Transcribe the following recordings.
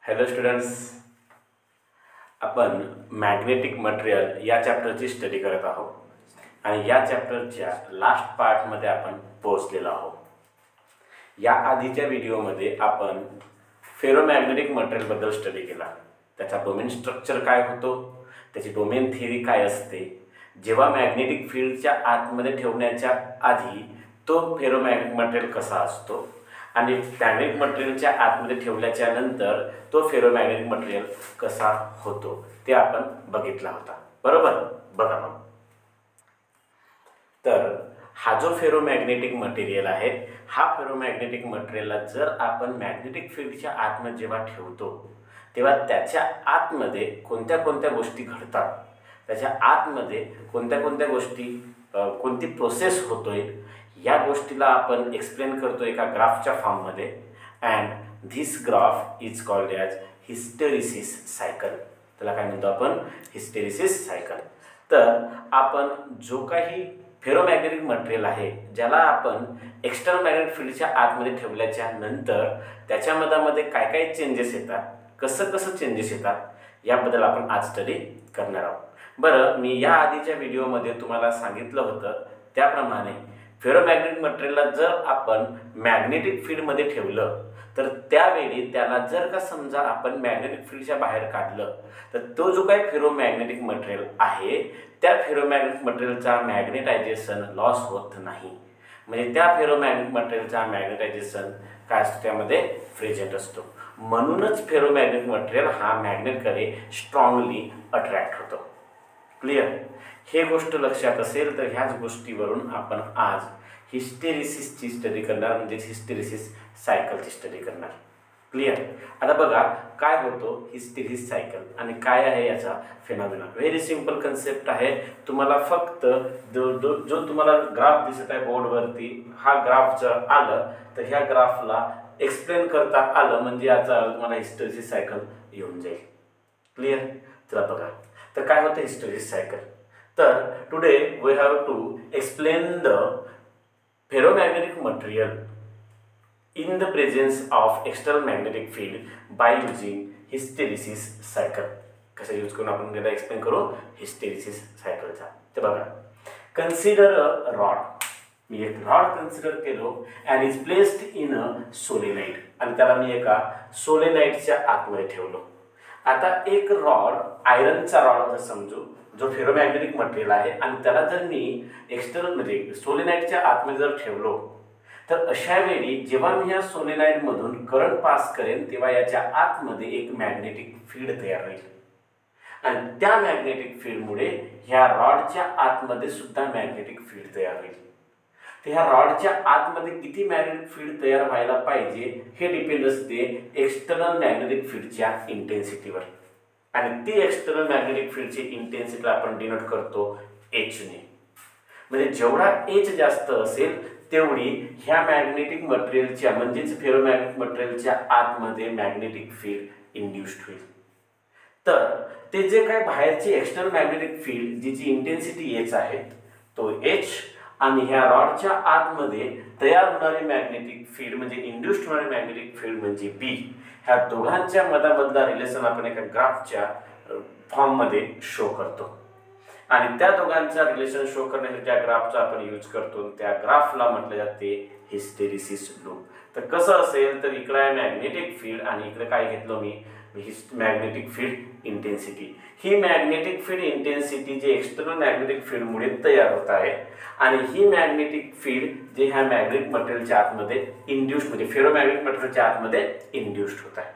Hello students, आपण magnetic material या चॅप्टरची study करत आहोत आणि या चॅप्टरच्या लास्ट पार्टमध्ये आपण पोहोचलेलो आहोत. या आधीच्या व्हिडिओमध्ये आपण फेरोमॅग्नेटिक मटेरियलबद्दल स्टडी केला. त्याचा डोमेन स्ट्रक्चर काय होतो, त्याची डोमेन थिअरी काय असते, जेव्हा मॅग्नेटिक फील्डच्या आतमध्ये ठेवण्याच्या आधी तो फेरोमॅग्नेटिक मटेरियल कसा असतो आणि मॅग्नेटिक मटेरियलच्या आतमध्ये ठेवल्याच्या नंतर तो फेरोमॅग्नेटिक मटेरियल कसा होतो ते आपण बघितला होता. बरोबर, बघा मग. तर हा जो फेरोमॅग्नेटिक मटेरियल आहे, हा फेरोमॅग्नेटिक मटेरियलला जर आपण मॅग्नेटिक फील्डच्या आतमध्ये जेव्हा ठेवतो तेव्हा त्याच्या आतमध्ये कोणत्या कोणत्या गोष्टी घडतात, त्याच्या आतमध्ये कोणत्या कोणत्या गोष्टी, कोणती प्रोसेस होतोय, या गोष्टीला आपण एक्सप्लेन करतो एका ग्राफच्या फॉर्ममध्ये. And this graph is called as hysteresis cycle. त्याला काय म्हणतो आपण? Hysteresis cycle. तर आपण जो काही फेरोमॅग्नेटिक मटेरियल आहे, ज्याला आपण एक्सटर्नल मॅग्नेटिक फील्डच्या आतमध्ये ठेवल्याच्या नंतर त्याच्या मधामध्ये काय काय चेंजेस येतात, कसं कसं चेंजेस येतात, याबद्दल आपण आज स्टडी करणार आहोत. बरं, मी या आधीच्या व्हिडिओमध्ये तुम्हाला सांगितलं होतं त्याप्रमाणे फेरोमॅग्नेटिक मटेरियलला जर आपण मॅग्नेटिक फील्डमध्ये ठेवलं तर त्यावेळी त्याला जर का समजा आपण मॅग्नेटिक फील्डच्या बाहेर काढलं तर तो जो काही फेरोमॅग्नेटिक मटेरियल आहे त्या फेरोमॅग्नेटिक मटेरियलचा मॅग्नेटायझेशन लॉस होत नाही. म्हणजे त्या फेरोमॅग्नेटिक मटेरियलचा मॅग्नेटायझेशन काय असतो, त्यामध्ये प्रेझेंट असतो. म्हणूनच फेरोमॅग्नेटिक मटेरियल हा मॅग्नेटकडे स्ट्रॉंगली अट्रॅक्ट होतो. क्लिअर? हे गोष्ट लक्षात असेल तर ह्याच गोष्टीवरून आपण आज हिस्टेरिसिसची स्टडी करणार, म्हणजे हिस्टेरिसिस सायकलची स्टडी करणार. क्लिअर? आता बघा काय होतो हिस्टेरिसिस सायकल आणि काय आहे याचा फिनॉमिना. व्हेरी सिंपल कन्सेप्ट आहे. तुम्हाला फक्त जो तुम्हाला ग्राफ दिसत आहे बोर्डवरती, हा ग्राफ जर आलं तर ह्या ग्राफला एक्सप्लेन करता आलं म्हणजे याचा तुम्हाला हिस्टेरिसिस सायकल येऊन जाईल. क्लिअर? चला बघा, तर काय होतं हिस्टेरिसिस सायकल. तर today we have to explain the ferromagnetic material in the presence of external magnetic field by using hysteresis cycle. कसं यूज करून आपण त्याला एक्सप्लेन करू हिस्टेरिसिस सायकलचा. तर बघा, कन्सिडर अ रॉड. मी एक रॉड कन्सिडर केलो and is placed in a solenoid, आणि त्याला मी एका सोलेनाइडच्या आतमध्ये ठेवलो. आता एक रॉड, आयरनचा रॉड असं समजू, जो फेरोमॅग्नेटिक मटेरियल आहे, आणि त्याला जर मी एक्सटर्नल म्हणजे सोलेनाइडच्या आतमध्ये जर ठेवलो तर अशा वेळी जेव्हा मी ह्या सोलेनाइडमधून करंट पास करेन तेव्हा याच्या आतमध्ये एक मॅग्नेटिक फील्ड तयार होईल आणि त्या मॅग्नेटिक फील्डमुळे ह्या रॉडच्या आतमध्ये सुद्धा मॅग्नेटिक फील्ड तयार होईल. तर ह्या रॉडच्या आतमध्ये किती मॅग्नेटिक फील्ड तयार व्हायला पाहिजे हे डिपेंड असते एक्सटर्नल मॅग्नेटिक फील्डच्या इंटेन्सिटीवर, आणि ती एक्सटर्नल मॅग्नेटिक फील्डची इंटेन्सिटी आपण डिनोट करतो एचने. म्हणजे जेवढा एच जास्त असेल तेवढी ह्या मॅग्नेटिक मटेरियलच्या म्हणजेच फेरोमॅग्नेटिक मटेरियलच्या आतमध्ये मॅग्नेटिक फील्ड इंड्यूस्ड होईल. तर ते जे काय बाहेरची एक्सटर्नल मॅग्नेटिक फील्ड जिची इंटेन्सिटी एच आहे तो एच, आणि ह्या रॉडच्या आतमध्ये तयार होणारी मॅग्नेटिक फील्ड म्हणजे इंड्यूस्ड होणारी मॅग्नेटिक फील्ड म्हणजे बी, ह्या दोघांच्या मधामधला रिलेशन आपण एका ग्राफच्या फॉर्ममध्ये शो करतो. आणि त्या दोघांचा रिलेशन शो करण्यासाठी ज्या ग्राफचा आपण यूज करतो त्या ग्राफला म्हटले जाते हिस्टेरिसिस लूप. तर कसं असेल तर इकडे आहे मॅग्नेटिक फील्ड आणि इकडे काय घेतलं मी मॅग्नेटिक फील्ड इंटेन्सिटी. ही मॅग्नेटिक फील्ड इंटेन्सिटी जे एक्सटर्नल मॅग्नेटिक फील्डमुळे तयार होत आहे आणि ही मॅग्नेटिक फील्ड जे ह्या मॅग्नेटिक मटेरियलच्या आतमध्ये इंड्यूस्ड म्हणजे फेरोमॅग्नेटिक मटेरियलच्या आतमध्ये इंड्यूस्ड होत आहे.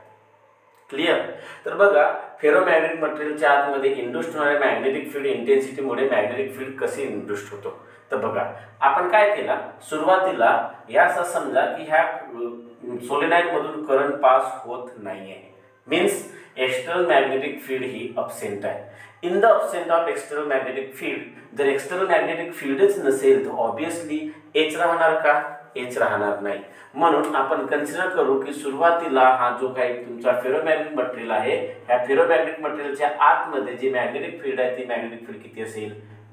क्लिअर? तर बघा, फेरोमॅग्नेटिक मटेरियलच्या आतमध्ये इंड्यूस्ड होणाऱ्या मॅग्नेटिक फील्ड इंटेन्सिटीमुळे मॅग्नेटिक फील्ड कसे इंड्यूस्ड होतो. तर बघा, आपण काय केला, सुरुवातीला या असं समजा की ह्या सोलेनाइड मधून करंट पास होत नाहीये, मीन्स एक्सटर्नल मॅग्नेटिक फील्ड ही अब्सेंट आहे. In the absent of external magnetic field, जर एक्सटर्नल मॅग्नेटिक फील्डच नसेल तर ऑब्विसली एच राहणार का? एच राहणार नाही. म्हणून आपण कन्सिडर करू की सुरुवातीला हा जो काही तुमचा फेरोमॅग्नेटिक मटेरियल आहे, ह्या फेरोमॅग्नेटिक मटेरियलच्या आतमध्ये जी मॅग्नेटिक फील्ड आहे ती मॅग्नेटिक फील्ड किती असेल?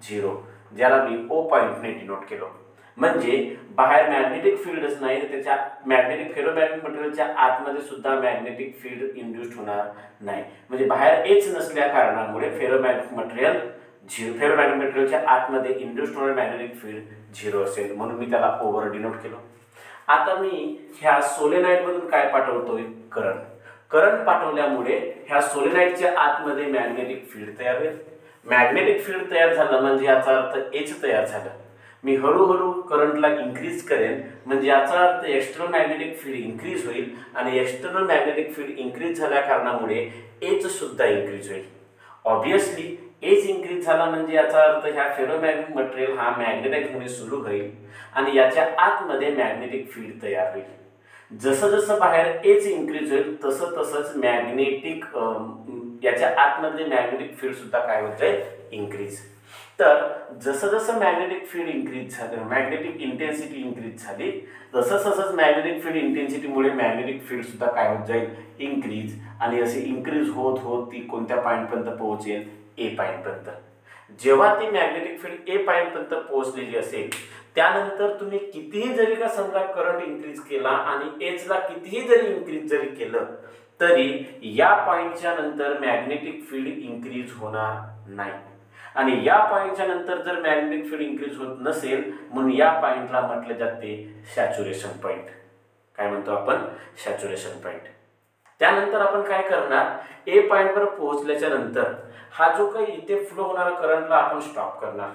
0, ज्याला मी ओ पॉइंटने डिनोट केलो. म्हणजे बाहेर मॅग्नेटिक फील्डच नाही तर त्याच्या मॅग्नेटिक फेरोमॅग्नेटिक मटेरियलच्या आतमध्ये सुद्धा मॅग्नेटिक फील्ड इंड्यूस्ड होणार नाही. म्हणजे बाहेर एच नसल्या कारणामुळे फेरोमॅग्नेटिक मटेरियल फेरोमॅग्नेटिक मटेरियलच्या आतमध्ये इंड्यूस्ड होणारे मॅग्नेटिक फील्ड 0 असेल, म्हणून मी त्याला ओव्हर डिनोट केलं. आता मी ह्या सोलेनॉइड मधून काय पाठवतोय, करंट. करंट पाठवल्यामुळे ह्या सोलेनॉइडच्या आतमध्ये मॅग्नेटिक फील्ड तयार होईल. मॅग्नेटिक फील्ड तयार झालं म्हणजे याचा अर्थ एच तयार झालं. मी हळूहळू करंटला इन्क्रीज करेन म्हणजे याचा अर्थ एक्सटर्नल मॅग्नेटिक फील्ड इन्क्रीज होईल आणि एक्सटर्नल मॅग्नेटिक फील्ड इन्क्रीज झाल्या कारणामुळे एच सुद्धा इन्क्रीज होईल. ऑब्विसली एच इन्क्रीज झाला म्हणजे याचा अर्थ ह्या फेरोमॅग्नेटिक मटेरियल हा मॅग्नेटाइज होणे सुरू होईल आणि याच्या आतमध्ये मॅग्नेटिक फील्ड तयार होईल. जसं जसं बाहेर एच इन्क्रीज होईल तसं तसंच मॅग्नेटिक याच्या आतमधले मॅग्नेटिक फील्ड सुद्धा काय होत जाईल, इन्क्रीज. तर जसं जसं मॅग्नेटिक फील्ड इन्क्रीज झालं, मॅग्नेटिक इंटेन्सिटी इन्क्रीज झाली, तसंच तसंच मॅग्नेटिक फील्ड इंटेन्सिटीमुळे मॅग्नेटिक फील्ड सुद्धा काय होत जाईल, इन्क्रीज. आणि असे इन्क्रीज होत होत ती कोणत्या पॉईंटपर्यंत पोहोचेल, ए पॉईंटपर्यंत. जेव्हा ती मॅग्नेटिक फील्ड ए पॉईंटपर्यंत पोहोचलेली असेल त्यानंतर तुम्ही कितीही जरी का समजा करंट इन्क्रीज केला आणि एचला कितीही जरी इन्क्रीज जरी केलं तरी या पॉईंटच्या नंतर मॅग्नेटिक फील्ड इन्क्रीज होणार नाही. आणि या पॉईंटच्या नंतर जर मॅग्नेटिक फील्ड इन्क्रीज होत नसेल म्हणून या पॉईंटला म्हटले जाते सॅच्युरेशन पॉईंट. काय म्हणतो आपण, सॅच्युरेशन पॉईंट. त्यानंतर आपण काय करणार, ए पॉईंटवर पोहोचल्याच्या नंतर हा जो काही इथे फ्लो होणारा करंटला आपण स्टॉप करणार.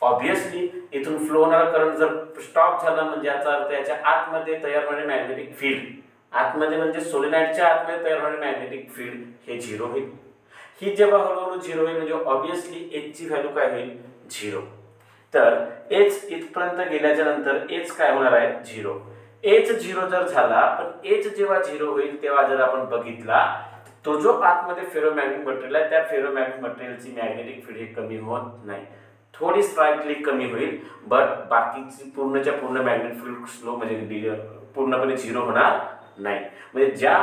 ऑब्विसली इथून फ्लो होणारा करंट जर स्टॉप झाला म्हणजे याचा अर्थ याच्या आतमध्ये तयार होणारे मॅग्नेटिक फील्ड, आतमध्ये म्हणजे सोलेनॉइडच्या आतमध्ये तयार होणारे मॅग्नेटिक फील्ड हे 0 होईल. ही जेव्हा हळूहळू 0 होईल म्हणजे ऑब्विसली एच ची व्हॅल्यू काय होईल, 0. तर एच इथपर्यंत गेल्याच्या नंतर एच काय होणार आहे, 0. एच 0 जर झाला पण एच जेव्हा 0 होईल तेव्हा जर आपण बघितला तो जो आतमध्ये फेरोमॅग्नेटिक मटेरियल आहे त्या फेरोमॅग्नेटिक मटेरियलची मॅग्नेटिक फील्ड हे कमी होत नाही, थोडी स्लाइटली कमी होईल. बट बाकीची पूर्णच्या पूर्ण मॅग्नेटिक फील्ड स्लो म्हणजे पूर्णपणे 0 होणार नाही. म्हणजे ज्या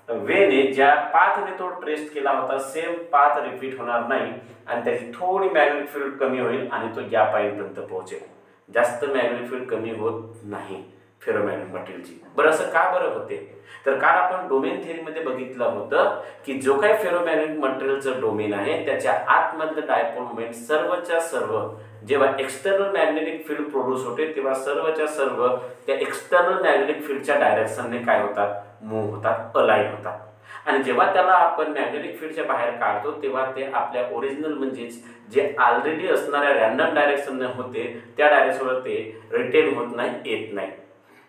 वेने ज्या पाथने तो ट्रेस केला होता सेम पाथ रिपीट होणार नाही आणि त्याची थोडी मॅग्नेटिक फील्ड कमी होईल आणि तो या पॉईंटपर्यंत पोहोचेल. जास्त मॅग्नेटिक फील्ड कमी होत नाही फेरोमॅग्नेटिक मटेरियलची. बरं असं का बरं होते, तर काल आपण डोमेन थिअरीमध्ये बघितलं होतं की जो काही फेरोमॅग्नेटिक मटेरियलचं डोमेन आहे त्याच्या आतमधलं डायपोल मोमेंट सर्वच्या सर्व जेव्हा एक्सटर्नल मॅग्नेटिक फील्ड प्रोड्यूस होते तेव्हा सर्वच्या सर्व त्या एक्सटर्नल मॅग्नेटिक फील्डच्या डायरेक्शनने काय होतात, मूव्ह होतात, अलाइन होतात. आणि जेव्हा त्याला आपण मॅग्नेटिक फील्डच्या बाहेर काढतो तेव्हा ते आपल्या ओरिजिनल म्हणजेच जे ऑलरेडी असणाऱ्या रॅन्डम डायरेक्शनने होते त्या डायरेक्शनवर ते रिटेन होत नाही, येत नाही.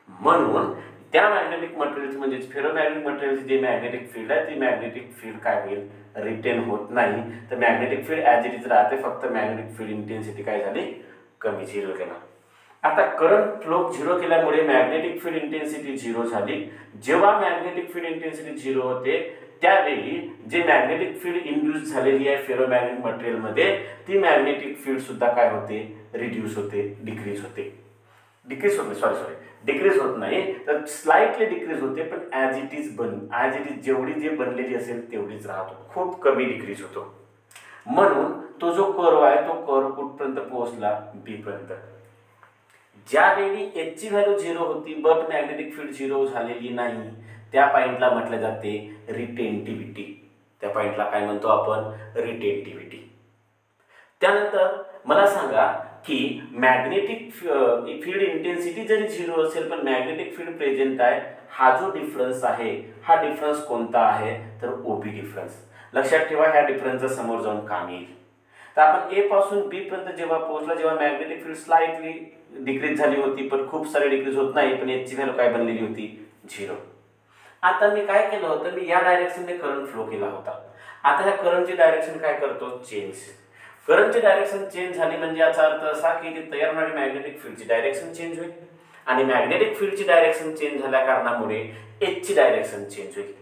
म्हणून त्या मॅग्नेटिक मटेरियलची म्हणजेच फेरोमॅग्नेटिक मटेरियलची जी मॅग्नेटिक फील्ड आहे ती मॅग्नेटिक फील्ड काय होईल, रिटेन होत नाही. तर magnetic field as it is राहते, फक्त मॅग्नेटिक फील्ड इंटेन्सिटी काय झाली, कमी, 0 केला. आता करंट फ्लो 0 केल्यामुळे मॅग्नेटिक फील्ड इंटेन्सिटी 0 झाली. जेव्हा मॅग्नेटिक फील्ड इंटेन्सिटी 0 होते त्यावेळी जे मॅग्नेटिक फील्ड इंड्यूस झालेली आहे फेरोमॅग्नेटिक मटेरियलमध्ये ती मॅग्नेटिक फील्ड सुद्धा काय होते, रिड्यूस होते, डिक्रीज होते. डिक्रीज होत नाही, डिक्रीज होत नाही तर स्लाइटली डिक्रीज होते पण ॲज इट इज जेवढी जे बनलेली असेल तेवढीच राहतो, खूप कमी डिक्रीज होतो. म्हणून तो जो कर्व आहे तो कर्व कुठपर्यंत पोहोचला, बी पर्यंत. ज्यावेळी एच ची व्हॅल्यू 0 होती बट मॅग्नेटिक फील्ड 0 झालेली नाही त्या पॉइंटला म्हटलं जाते रिटेंटिव्हिटी. त्या पॉइंटला काय म्हणतो आपण, रिटेंटिव्हिटी. त्यानंतर मला सांगा की मॅग्नेटिक फील्ड इंटेन्सिटी जरी 0 असेल पण मॅग्नेटिक फील्ड प्रेझेंट आहे, हा जो डिफरन्स आहे हा डिफरन्स कोणता आहे तर ओबी डिफरन्स. लक्षात ठेवा, ह्या डिफरन्सचा समोर जाऊन काम येईल. तर आपण ए पासून बी पर्यंत जेव्हा पोहोचला जेव्हा मॅग्नेटिक फील्ड स्लाइटली डिक्रीज झाली होती पण खूप सारी डिक्रीज होत नाही पण एच ची व्हॅल्यू काय बनलेली होती, 0. आता मी काय केलं होतं, मी या डायरेक्शनने करंट फ्लो केला होता. आता ह्या करंटची डायरेक्शन काय करतो, चेंज. करंटची डायरेक्शन चेंज झाली म्हणजे याचा अर्थ असा की ती तयार होणारी मॅग्नेटिक फील्डची डायरेक्शन चेंज होईल आणि मॅग्नेटिक फील्डची डायरेक्शन चेंज झाल्या कारणामुळे एच ची डायरेक्शन चेंज होईल.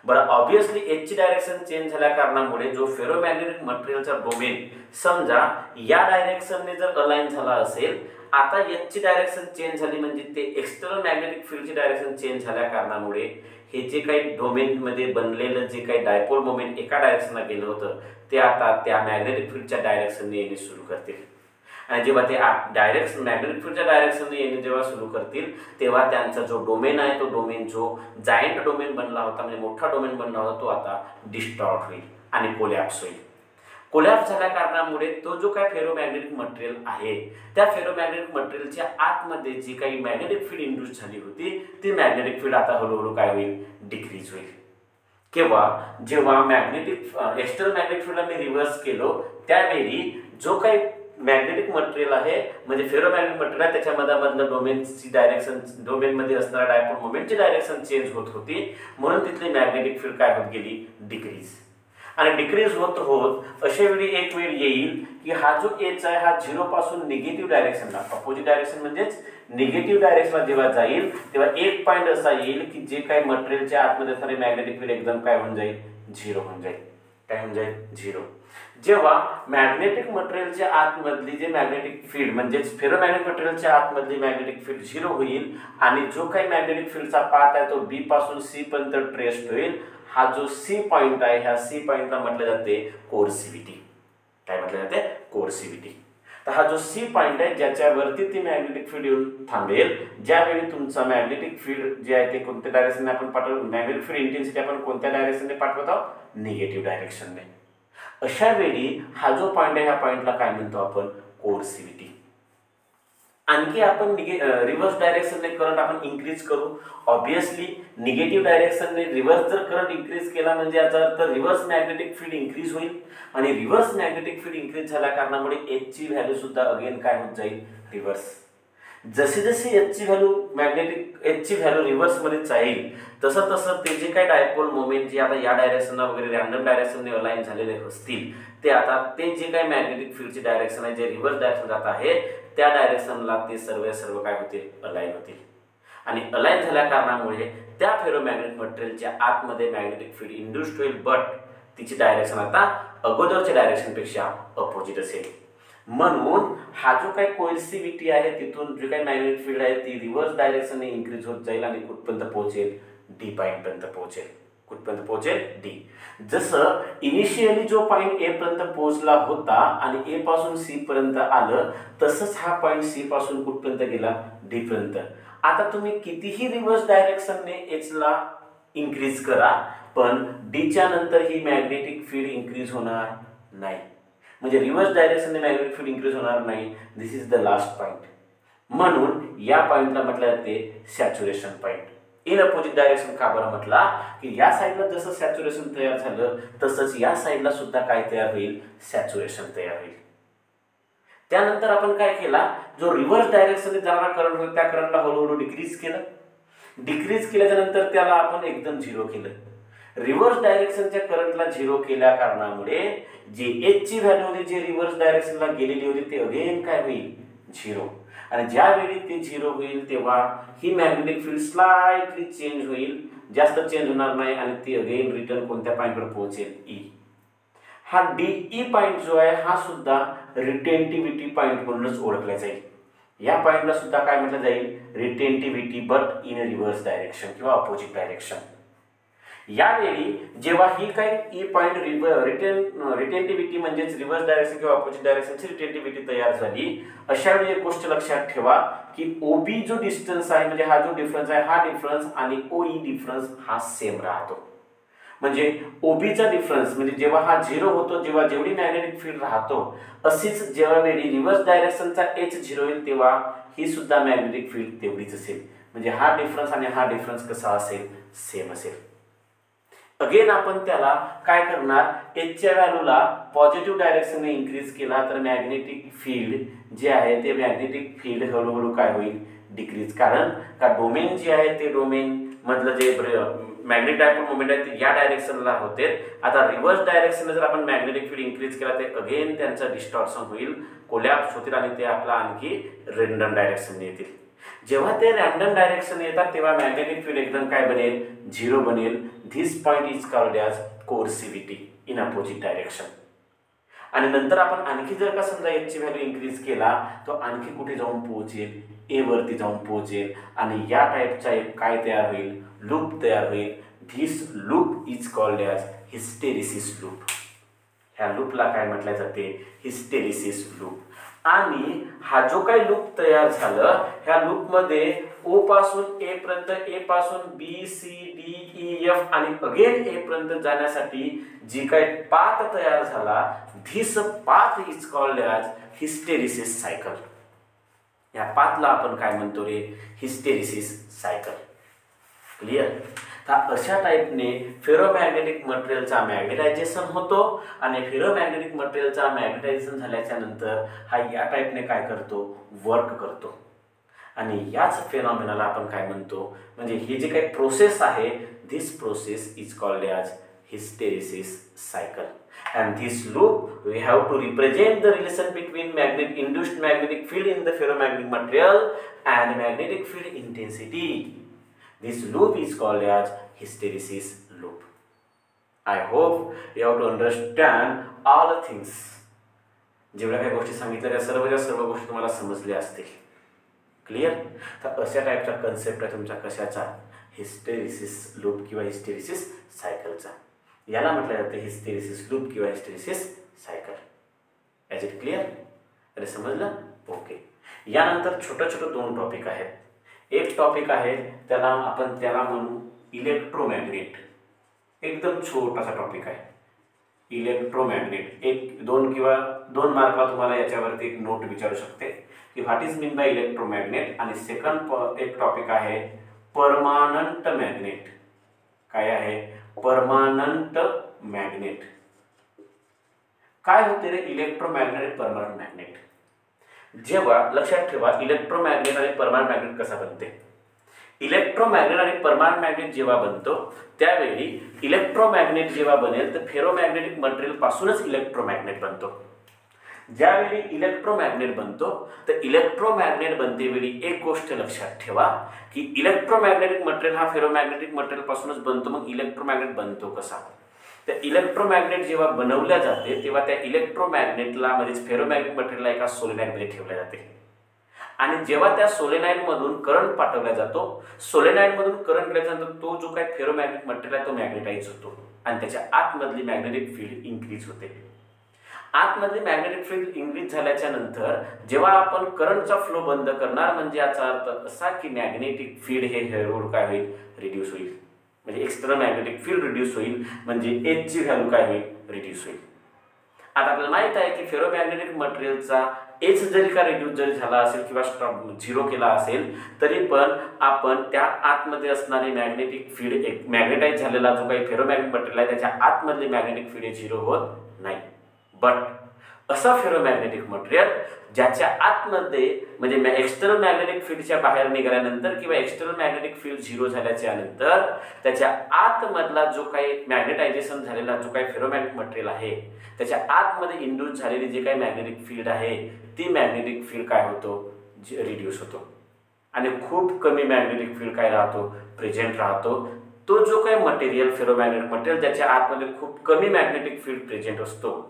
बरं ऑब्विसली एच ची डायरेक्शन चेंज झाल्या कारणामुळे जो फेरोमॅग्नेटिक मटेरियलचा डोमेन समजा या डायरेक्शनने जर अलाइन झाला असेल, आता एच ची डायरेक्शन चेंज झाली म्हणजे ते एक्सटर्नल मॅग्नेटिक फील्डची डायरेक्शन चेंज झाल्या कारणामुळे हे जे काही डोमेन मध्ये बनलेलं जे काही डायपोल मोमेंट एका डायरेक्शनला गेलं होतं ते आता त्या मॅग्नेटिक फील्डच्या डायरेक्शनने येणे सुरू करतील. आणि जेव्हा ते डायरेक्ट मॅग्नेटिक फील्डच्या डायरेक्शनने येणे जेव्हा सुरू करतील तेव्हा त्यांचा जो डोमेन आहे तो डोमेन जो जायंट डोमेन बनला होता म्हणजे मोठा डोमेन बनला होता तो आता डिस्टॉर्ट होईल आणि कोलॅप्स होईल. कोलॅप्स झाल्या कारणामुळे तो जो काही फेरोमॅग्नेटिक मटेरियल आहे त्या फेरोमॅग्नेटिक मटेरियलच्या आतमध्ये जी काही मॅग्नेटिक फील्ड इंड्यूस झाली होती ती मॅग्नेटिक फील्ड आता हळूहळू काय होईल, डिक्रीज होईल. जेव्हा मॅग्नेटिक एक्सटर्नल मॅग्नेटिक फील्डला मी रिव्हर्स केलो त्यावेळी जो काही मॅग्नेटिक मटेरियल आहे म्हणजे फेरोमॅग्नेटिक मटेरियल आहे त्याच्यामधलं डोमेनची डायरेक्शन डोमेनमध्ये असणारा डायपोल मोमेंटची डायरेक्शन चेंज होत होती म्हणून तिथली मॅग्नेटिक फील्ड काय होत गेली, डिक्रीज. आणि डिक्रीज होत होत अशा वेळी एक वेळ येईल की हा जो एच आहे हा 0 पासून निगेटिव्ह डायरेक्शनला अपोजिट डायरेक्शन म्हणजेच निगेटिव्ह डायरेक्शनला जेव्हा जाईल तेव्हा एक पॉईंट असा येईल की जे काही मटेरियलच्या आतमध्ये असणारे मॅग्नेटिक फील्ड एकदम काय होऊन जाईल, 0 होऊन जाईल. काय होऊन जाईल, 0. जेव्हा मॅग्नेटिक मटेरियलच्या आतमधली जे मॅग्नेटिक फील्ड म्हणजेच फेरोमॅग्नेटिक मटेरियलच्या आतमधली मॅग्नेटिक फील्ड 0 होईल आणि जो काही मॅग्नेटिक फील्डचा पाथ आहे तो बी पासून सी पर्यंत ट्रेस्ड होईल. हा जो सी पॉइंट आहे ह्या सी पॉइंटला म्हटले जाते कोर्सिव्हिटी. काय म्हटले जाते, कोर्सिव्हिटी. तर हा जो सी पॉइंट आहे ज्याच्यावरती ती मॅग्नेटिक फील्ड येऊन थांबेल ज्यावेळी तुमचा मॅग्नेटिक फील्ड जे आहे ते कोणत्या डायरेक्शनने आपण पाठवतो, मॅग्नेटिक फील्ड इंटेन्सिटी आपण कोणत्या डायरेक्शनने पाठवतो, निगेटिव्ह डायरेक्शनने. अशा वेळी हा जो पॉइंट आहे ह्या पॉइंटला काय म्हणतो आपण, कोर्सिव्हिटी. आणखी आपण रिव्हर्स डायरेक्शनने करंट आपण इन्क्रीज करू. ऑब्विसली निगेटिव्ह डायरेक्शनने रिव्हर्स जर करंट इन्क्रीज केला म्हणजे याचा अर्थ रिव्हर्स मॅग्नेटिक फील्ड इन्क्रीज होईल आणि रिव्हर्स मॅग्नेटिक फील्ड इन्क्रीज झाल्या कारणामुळे एच ची व्हॅल्यू सुद्धा अगेन काय होत जाईल, रिव्हर्स. जशी जशी एच ची व्हॅल्यू रिव्हर्स मध्ये जाईल तसं तसं ते जे काही डायपोल मोमेंट जे आता या डायरेक्शनला वगैरे रॅन्डम डायरेक्शनने अलाइन झालेले असतील ते आता ते जे काही मॅग्नेटिक फील्डची डायरेक्शन आहे जे रिव्हर्स डायरेक्शन जात आहे त्या डायरेक्शनला ते सर्व काय होतील, अलाइन होतील. आणि अलाइन झाल्या कारणामुळे त्या फेरोमॅग्नेटिक मटेरियलच्या आतमध्ये मॅग्नेटिक फील्ड इंड्यूस्ड होईल बट तिची डायरेक्शन आता अगोदरच्या डायरेक्शनपेक्षा अपोजिट असेल. म्हणून हा जो काही कोर्सिव्हिटी आहे तिथून जे काही मॅग्नेटिक फील्ड आहे ती रिव्हर्स डायरेक्शनने इन्क्रीज होत जाईल आणि कुठपर्यंत पोहोचेल, डी पॉइंट पर्यंत पोहोचेल. कुठपर्यंत पोहोचेल, डी. जसं इनिशियली जो पॉइंट ए पर्यंत पोहोचला होता आणि ए पासून सी पर्यंत आलं तसंच हा पॉइंट सी पासून कुठपर्यंत गेला, डी पर्यंत. आता तुम्ही कितीही रिव्हर्स डायरेक्शनने एच ला इन्क्रीज करा पण डीच्या नंतर ही मॅग्नेटिक फील्ड इन्क्रीज होणार नाही. म्हणजे रिव्हर्स डायरेक्शनने मॅग्नेटिक फील्ड इन्क्रीज होणार नाही. दिस इज द लास्ट पॉइंट. म्हणून या पॉइंटला म्हटलं जाते saturation point. In opposite direction का बरं म्हटला की या साईडला जसं सॅच्युरेशन तयार झालं तसंच या साईडला सुद्धा काय तयार होईल, सॅच्युरेशन तयार होईल. त्यानंतर आपण काय केला, जो रिव्हर्स डायरेक्शनने जाणारा करंट होता त्या करंटला हळूहळू डिक्रीज केलं. डिक्रीज केल्याच्या नंतर त्याला आपण एकदम 0 केलं. रिव्हर्स डायरेक्शनच्या करंटला 0 केल्या कारणामुळे जी एच ची व्हॅल्यू होती जी रिव्हर्स डायरेक्शनला गेलेली होती ते अगेन काय होईल, 0. आणि ज्यावेळी ते 0 होईल तेव्हा ही मॅग्नेटिक फील्ड स्लाइटली चेंज होईल, जास्त चेंज होणार नाही आणि ती अगेन रिटर्न कोणत्या पॉइंटवर पोहोचेल, ई. हा डीई पॉइंट जो आहे हा सुद्धा रिटेंटिव्हिटी पॉइंट म्हणूनच ओळखला जाईल. या पॉइंटला सुद्धा काय म्हटलं जाईल, रिटेंटिव्हिटी बट इन रिव्हर्स डायरेक्शन किंवा अपोजिट डायरेक्शन. यावेळी जेव्हा ही काही ई पॉइंट रिटेंटिव्हिटी म्हणजेच रिव्हर्स डायरेक्शन किंवा अपोजिट डायरेक्शनची रिटेंटिव्हिटी तयार झाली अशा वेळी एक गोष्ट लक्षात ठेवा की ओबी जो डिस्टन्स आहे म्हणजे हा जो डिफरन्स आहे हा डिफरन्स आणि ओई डिफरन्स हा सेम राहतो. म्हणजे ओबीचा डिफरन्स म्हणजे जेव्हा हा 0 होतो जेव्हा जेवढी मॅग्नेटिक फील्ड राहतो अशीच जेव्हा वेळी रिव्हर्स डायरेक्शनचा एच 0 होईल तेव्हा ही सुद्धा मॅग्नेटिक फील्ड तेवढीच असेल. म्हणजे हा डिफरन्स आणि हा डिफरन्स कसा असेल, सेम असेल. अगेन आपण त्याला काय करणार, एचच्या व्हॅल्यूला पॉझिटिव्ह डायरेक्शनने इन्क्रीज केला तर मॅग्नेटिक फील्ड जे आहे ते मॅग्नेटिक फील्ड हळूहळू काय होईल, डिक्रीज. कारण का डोमेन जे आहे ते डोमेन मधलं जे मॅग्नेटिक डायपोल मोमेंट आहे ते या डायरेक्शनला होते. आता रिव्हर्स डायरेक्शनने जर आपण मॅग्नेटिक फील्ड इन्क्रीज केला ते अगेन त्यांचं डिस्टॉर्शन होईल, कोलॅप्स होतील आणि ते आपला आणखी रॅन्डम डायरेक्शनने येतील. जेव्हा ते रॅन्डम डायरेक्शन येतात तेव्हा मॅग्नेटिक फील्ड एकदम काय बनेल, 0 बनेल. This point is called as coercivity in opposite direction. आणि नंतर आपण आणखी जर का समजा एचची व्हॅल्यू इन्क्रीज केला तो आणखी कुठे जाऊन पोहोचेल, ए वरती जाऊन पोहोचेल आणि या टाईपचा एक काय तयार होईल, लूप तयार होईल. This loop is called as hysteresis loop. ह्या लूपला काय म्हटलं जाते, हिस्टेरिसिस लूप. आणि हा जो काही लूप तयार झालं, ह्या लूप मध्ये ओ पासून ए पर्यंत, ए पासून B C D E F आणि अगेन ए पर्यंत जाण्यासाठी जी काही पाथ तयार झाला, this path is called as hysteresis cycle. या पाथला आपण काय म्हणतो रे? Hysteresis cycle. क्लिअर? तर अशा टाईपने फेरोमॅग्नेटिक मटेरियलचा मॅग्नेटायझेशन होतो आणि फेरोमॅग्नेटिक मटेरियलचा मॅग्नेटायझेशन झाल्याच्या नंतर हा या टाईपने काय करतो? वर्क करतो. आणि याच फेनॉमेनाला आपण काय म्हणतो? म्हणजे ही जी काही प्रोसेस आहे, this process is called as hysteresis cycle. And this loop we have to represent the relation between induced magnetic field in the ferromagnetic material and magnetic field intensity. This loop is called as hysteresis loop. I hope you have to understand all the things. जेवढ्या काही गोष्टी सांगितल्या त्या सर्व गोष्टी तुम्हाला समजल्या असतील. क्लिअर? तर अशा टाईपचा कन्सेप्ट आहे तुमच्या कशाचा? हिस्टेरिसिस लूप किंवा हिस्टेरिसिस सायकलचा. याला म्हटलं जाते हिस्टेरिसिस लूप किंवा hysteresis cycle. As it clear? अरे समजलं? ओके. यानंतर छोटं दोन टॉपिक आहेत. एक टॉपिक आहे त्याला म्हणू इलेक्ट्रोमॅग्नेट. एकदम छोटासा टॉपिक आहे इलेक्ट्रोमॅग्नेट. दोन मार्कला तुम्हाला याच्यावरती एक नोट विचारू शकते की what is mean by electromagnet. आणि सेकंड एक टॉपिक आहे परमानंट मॅग्नेट. काय आहे? Permanent magnet. काय होते रे इलेक्ट्रोमॅग्नेट परमानंट मॅग्नेट? जेव्हा लक्षात ठेवा इलेक्ट्रोमॅग्नेट आणि परमानंट मॅग्नेट कसा बनते. इलेक्ट्रोमॅग्नेट आणि परमानंट मॅग्नेट जेव्हा बनतो त्यावेळी इलेक्ट्रोमॅग्नेट जेव्हा बनेल तर फेरोमॅग्नेटिक मटेरियल पासूनच इलेक्ट्रोमॅग्नेट बनतो. ज्यावेळी इलेक्ट्रोमॅग्नेट बनतो तर इलेक्ट्रोमॅग्नेट बनते वेळी एक गोष्ट लक्षात ठेवा की इलेक्ट्रोमॅग्नेटिक मटेरियल हा फेरोमॅग्नेटिक मटेरियल पासूनच बनतो. मग इलेक्ट्रोमॅग्नेट बनतो कसा? तर इलेक्ट्रोमॅग्नेट जेव्हा बनवल्या जाते तेव्हा त्या इलेक्ट्रोमॅग्नेटला म्हणजेच फेरोमॅग्नेटिक मटेरियलला एका सोलेनॉइडमध्ये ठेवल्या जाते. आणि जेव्हा त्या सोलेनॉइडमधून करंट पाठवला जातो, सोलेनॉइडमधून करंट गेल्यानंतर तो जो काही फेरोमॅग्नेटिक मटेरियल आहे तो मॅग्नेटाइज होतो आणि त्याच्या आतमधली मॅग्नेटिक फील्ड इन्क्रीज होते. आतमधली मॅग्नेटिक फील्ड इन्क्रीज झाल्याच्या नंतर जेव्हा आपण करंटचा फ्लो बंद करणार म्हणजे याचा अर्थ असा की मॅग्नेटिक फील्ड हे हळूहळू काय होईल? रिड्यूस होईल. म्हणजे एक्सटर्नल मॅग्नेटिक फील्ड रिड्यूस होईल म्हणजे एच ची व्हॅल्यू काय होईल? रिड्यूस होईल. आता आपल्याला माहित आहे की फेरोमॅग्नेटिक मटेरियलचा एच जरी का रिड्यूस जरी झाला असेल किंवा झिरो केला असेल तरी पण आपण त्या आतमध्ये असणारी मॅग्नेटिक फील्ड मॅग्नेटाइज झालेला जो काही फेरोमॅग्नेटिक मटेरियल आहे त्याच्या आतमधली मॅग्नेटिक फील्ड झिरो होत नाही. बट असं फेरोमॅग्नेटिक मटेरियल ज्याच्या आतमध्ये म्हणजे एक्सटर्नल मॅग्नेटिक फील्डच्या बाहेर निघाल्यानंतर किंवा एक्सटर्नल मॅग्नेटिक फील्ड झिरो झाल्याच्या नंतर त्याच्या आतमधला जो काही मॅग्नेटायझेशन झालेला जो काही फेरोमॅग्नेटिक मटेरियल आहे त्याच्या आतमध्ये इंड्यूस झालेली जे काही मॅग्नेटिक फील्ड आहे ती मॅग्नेटिक फील्ड काय होतो? रिड्यूस होतो. आणि खूप कमी मॅग्नेटिक फील्ड काय राहतो? प्रेझेंट राहतो. तो जो काही मटेरियल फेरोमॅग्नेटिक मटेरियल ज्याच्या आतमध्ये खूप कमी मॅग्नेटिक फील्ड प्रेझेंट असतो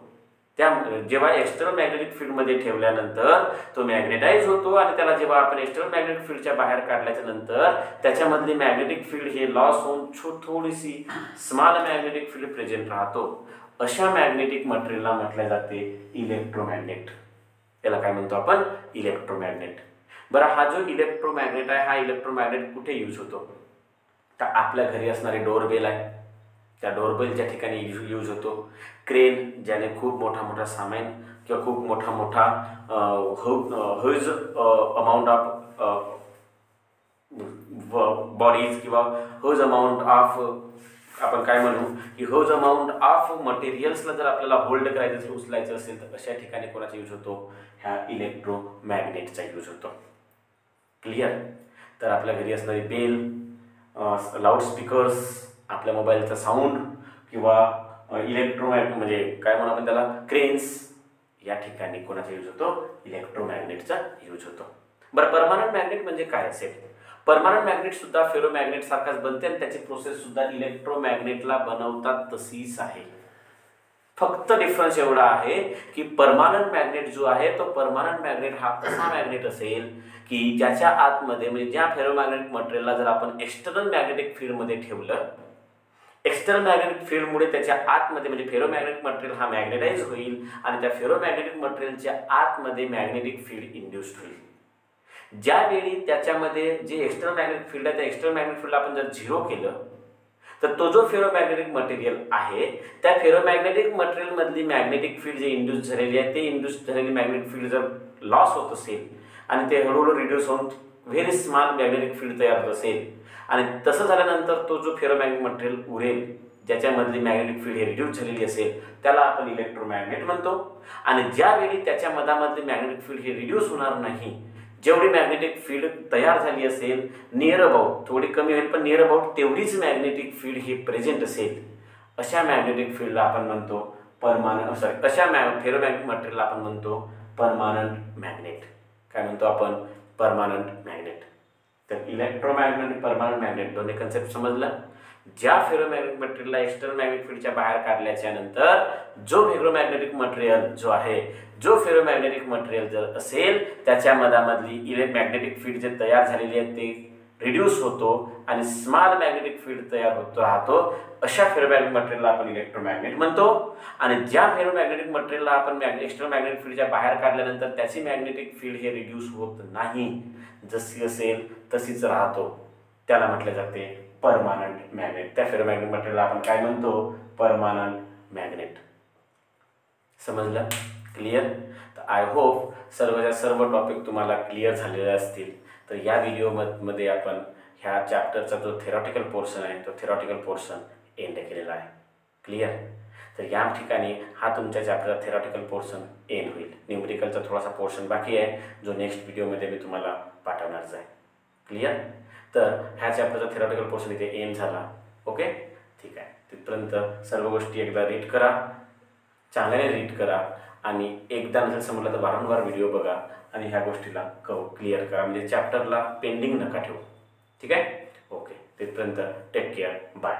त्या जेव्हा एक्सटर्नल मॅग्नेटिक फील्डमध्ये ठेवल्यानंतर तो मॅग्नेटाइज होतो आणि त्याला जेव्हा आपण एक्सटर्नल मॅग्नेटिक फील्डच्या बाहेर काढल्याच्या नंतर त्याच्यामधली मॅग्नेटिक फील्ड हे लॉस होऊन थोडीशी स्मॉल मॅग्नेटिक फील्ड प्रेझेंट राहतो. अशा मॅग्नेटिक मटेरियलला म्हटले जाते इलेक्ट्रोमॅग्नेट. याला काय म्हणतो आपण? इलेक्ट्रोमॅग्नेट. बरं, हा जो इलेक्ट्रोमॅग्नेट आहे हा इलेक्ट्रोमॅग्नेट कुठे यूज होतो? तर आपल्या घरी असणारी डोरबेल आहे त्या डोरबेलच्या ठिकाणी यूज होतो. क्रेन ज्याने खूप मोठा सामान किंवा खूप मोठा ह्यूज अमाऊंट ऑफ बॉडीज किंवा ह्यूज अमाऊंट ऑफ आपण काय म्हणू की ह्यूज अमाऊंट ऑफ मटेरियल्सला जर आपल्याला होल्ड करायचं असेल उचलायचं असेल तर अशा ठिकाणी कोणाचा यूज होतो? ह्या इलेक्ट्रोमॅग्नेटचा यूज होतो. क्लिअर? तर आपल्या घरी असणारी बेल, लाऊडस्पीकर्स, आपल्या मोबाईलचा साऊंड किंवा इलेक्ट्रोमॅग्नेट म्हणजे काय म्हणू आपण त्याला क्रेन्स, या ठिकाणी कोणाचा यूज होतो? इलेक्ट्रोमॅग्नेटचा यूज होतो. बरं, परमानंट मॅग्नेट म्हणजे काय असेल? परमानंट मॅग्नेट सुद्धा फेरोमॅग्नेट सारखाच बनते आणि त्याची प्रोसेस सुद्धा इलेक्ट्रोमॅग्नेटला बनवतात तशीच आहे. फक्त डिफरन्स एवढा आहे की परमानंट मॅग्नेट जो आहे तो परमानंट मॅग्नेट हा असा मॅग्नेट असेल की ज्याच्या आतमध्ये म्हणजे ज्या फेरोमॅग्नेटिक मटेरियलला जर आपण एक्सटर्नल मॅग्नेटिक फील्डमध्ये ठेवलं, एक्सटर्नल मॅग्नेटिक फील्डमुळे त्याच्या आतमध्ये म्हणजे फेरोमॅग्नेटिक मटेरियल हा मॅग्नेटाइज होईल आणि त्या फेरोमॅग्नेटिक मटेरियलच्या आतमध्ये मॅग्नेटिक फील्ड इंड्यूस्ड होईल। ज्यावेळी त्याच्यामध्ये जे एक्सटर्नल मॅग्नेटिक फील्ड आहे त्या एक्सटर्नल मॅग्नेटिक फील्ड आपण जर झिरो केलं तर तो जो फेरोमॅग्नेटिक मटेरियल आहे त्या फेरोमॅग्नेटिक मटेरियल मधली मॅग्नेटिक फील्ड जे इंड्यूस झालेली आहे ते इंड्यूस झालेली मॅग्नेटिक फील्ड जर लॉस होत असेल आणि ते हळूहळू रिड्यूस होऊन व्हेरी स्मॉल मॅग्नेटिक फील्ड तयार होत असेल आणि तसं झाल्यानंतर तो जो फेरोमॅग्नेटिक मटेरियल उरेल ज्याच्यामधली मॅग्नेटिक फील्ड हे रिड्यूस झालेली असेल त्याला आपण इलेक्ट्रोमॅग्नेट म्हणतो। आणि ज्यावेळी त्याच्या मधामधली मॅग्नेटिक फील्ड हे रिड्यूस होणार नाही, जेवढी मॅग्नेटिक फील्ड तयार झाली असेल नियर अबाउट थोडी कमी होईल पण नियर अबाउट तेवढीच मॅग्नेटिक फील्ड ही प्रेझेंट असेल अशा मॅग्नेटिक फील्डला आपण म्हणतो परमानंट अशा फेरोमॅग्नेटिक मटेरियलला आपण म्हणतो परमानंट मॅग्नेट। काय म्हणतो आपण? Permanent magnet. तर इलेक्ट्रोमॅग्नेट परमानंट मॅग्नेट दोन्ही कन्सेप्ट समजला। ज्या फेरोमॅग्नेटिक मटेरियलला एक्सटर्नल मॅग्नेटिक फील्डच्या बाहेर काढल्याच्या नंतर जो फेरोमॅग्नेटिक मटेरियल जो आहे जो फेरोमॅग्नेटिक मटेरियल जर असेल त्याच्या मधामधली मॅग्नेटिक फील्ड जे तयार झालेली आहे ते रिड्यूस होतो आणि स्मॉल मॅग्नेटिक फील्ड तयार होतो राहतो अशा फेरोमॅग्नेटिक मटेरियलला आपण इलेक्ट्रोमॅग्नेट म्हणतो। आणि ज्या फेरोमॅग्नेटिक मटेरियलला आपण एक्सटर्नल मॅग्नेटिक फील्डच्या बाहेर काढल्यानंतर त्याची मॅग्नेटिक फील्ड हे रिड्यूस होत नाही, जशी असेल तशीच राहतो, त्याला म्हटले जाते परमानंट मॅग्नेट। त्या फेरोमॅग्नेटिक मटेरियलला आपण काय म्हणतो? Permanent magnet. समजलं? क्लिअर? तर आय होप सर्व टॉपिक तुम्हाला क्लिअर झालेले असतील। तर या व्हिडिओमध्ये आपण ह्या चॅप्टरचा जो थेरॉटिकल पोर्शन आहे तो थेरॉटिकल पोर्शन एंड केलेला आहे। क्लिअर? तर या ठिकाणी हा तुमच्या चॅप्टरचा थेरॉटिकल पोर्शन एंड होईल। न्यूमेरिकलचा थोडासा पोर्शन बाकी आहे जो नेक्स्ट व्हिडिओमध्ये मी तुम्हाला पाठवणारच आहे। क्लिअर? तर ह्या चॅप्टरचा थेरॉटिकल पोर्शन इथे एंड झाला। ओके, ठीक आहे। तिथपर्यंत सर्व गोष्टी एकदा रीड करा, चांगल्याने रीड करा आणि एकदा नसेल समजलं तर वारंवार व्हिडिओ बघा आणि ह्या गोष्टीला क्लिअर करा, म्हणजे चॅप्टरला पेंडिंग नका ठेवू। ठीक आहे? ओके, तिथपर्यंत टेक केअर, बाय।